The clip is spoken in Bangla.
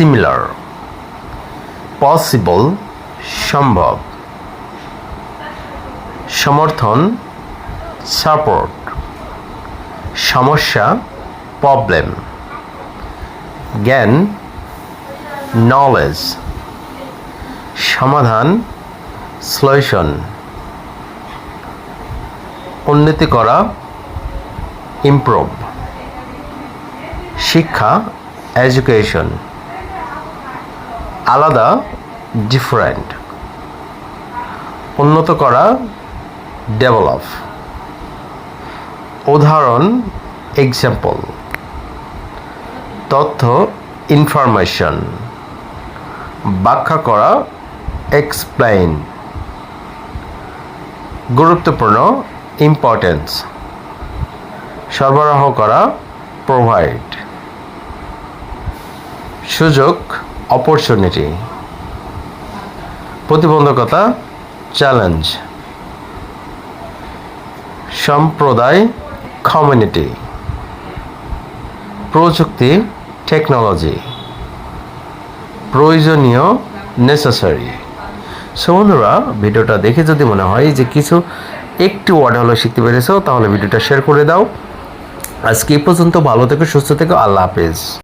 সিমিলার, পসিবল সম্ভব, সমর্থন সাপোর্ট, সমস্যা প্রবলেম, জ্ঞান নলেজ, সমাধান সলিউশন, উন্নতি করা ইমপ্রুভ, শিক্ষা এডুকেশন, আলাদা ডিফারেন্ট, উন্নত করা ডেভেলপ, উদাহরণ এক্সাম্পল, তথ্য ইনফরমেশন, ব্যাখ্যা করা এক্সপ্লেইন, গুরুত্বপূর্ণ ইম্পর্টেন্স, সরবরাহ করা প্রোভাইড, সুযোগ অপরচুনিটি, প্রতিবন্ধকতা চ্যালেঞ্জ, সম্প্রদায় কমিউনিটি, প্রযুক্তি টেকনোলজি, প্রয়োজনীয় নেসেসারি। সো বন্ধুরা, ভিডিওটা দেখে যদি মনে হয় যে কিছু একটু ওয়ার্ড হলো শিখতে পেরেছো, তাহলে ভিডিওটা শেয়ার করে দাও। আজকে এই পর্যন্ত, ভালো থেকো, সুস্থ থেকো, আল্লাহ হাফেজ।